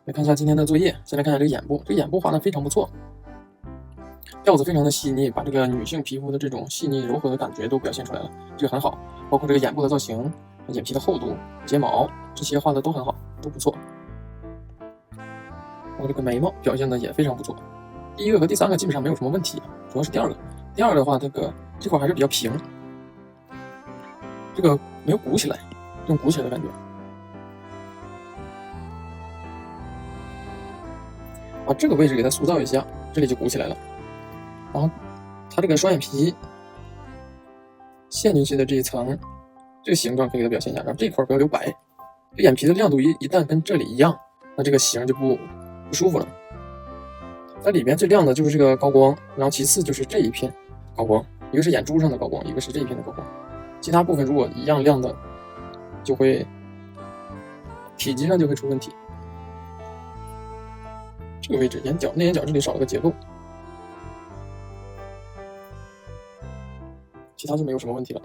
来看一下今天的作业，先来看一下这个眼部，这个眼部画的非常不错，调子非常的细腻，把这个女性皮肤的这种细腻柔和的感觉都表现出来了，这个很好。包括这个眼部的造型、眼皮的厚度、睫毛这些画的都很好，都不错。包括这个眉毛表现的也非常不错。第一个和第三个基本上没有什么问题，主要是第二个。第二个的话，这块还是比较平，这个没有鼓起来，这种鼓起来的感觉。把这个位置给它塑造一下，这里就鼓起来了。然后它这个双眼皮陷进去的这一层，这个形状可以给它表现一下，然后这块不要留白。这眼皮的亮度一旦跟这里一样，那这个形就不舒服了。它里边最亮的就是这个高光，然后其次就是这一片高光，一个是眼珠上的高光，一个是这一片的高光。其他部分如果一样亮的，就会体积上就会出问题。这个位置内眼角这里少了个结构，其他就没有什么问题了。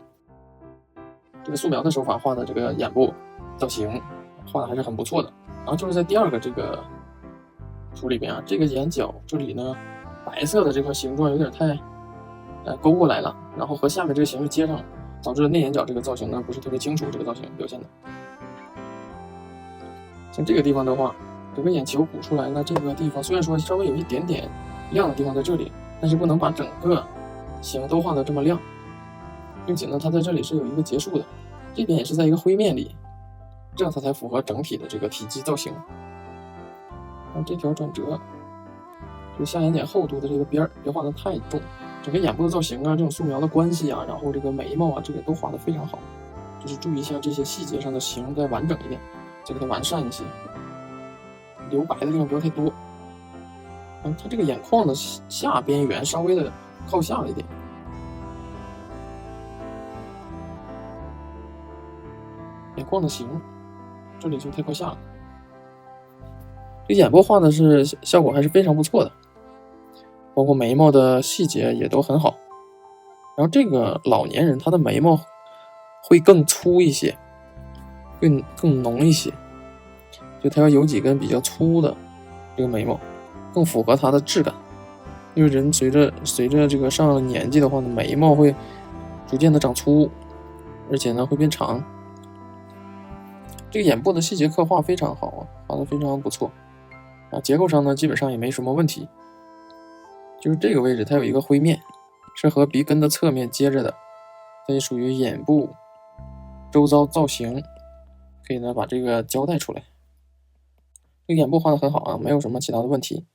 这个素描的手法画的这个眼部造型画的还是很不错的。然后就是在第二个这个图里边啊，这个眼角这里呢，白色的这块形状有点太勾过来了，然后和下面这个形是接上了，导致内眼角这个造型呢不是特别清楚，这个造型表现的。像这个地方的话，整个眼球鼓出来了，这个地方虽然说稍微有一点点亮的地方在这里，但是不能把整个形都画得这么亮，并且呢，它在这里是有一个结束的，这边也是在一个灰面里，这样它才符合整体的这个体积造型。然后这条转折，这个下眼睑厚度的这个边儿别画得太重，整个眼部的造型啊，这种素描的关系啊，然后这个眉毛啊，这个都画得非常好，就是注意一下这些细节上的形再完整一点，再给它完善一些。留白的地方不要太多。它这个眼眶的下边缘稍微的靠下了一点，眼眶的形这里就太靠下了。这眼部画的是效果还是非常不错的，包括眉毛的细节也都很好。然后这个老年人他的眉毛会更粗一些，更浓一些，就他要有几根比较粗的这个眉毛，更符合他的质感。因为人随着这个上了年纪的话呢，眉毛会逐渐的长粗，而且呢会变长。这个眼部的细节刻画非常好啊，画得非常不错。然后结构上呢基本上也没什么问题，就是这个位置它有一个灰面，是和鼻根的侧面接着的，它也属于眼部周遭造型，可以呢把这个交代出来。这个眼部画得很好啊，没有什么其他的问题。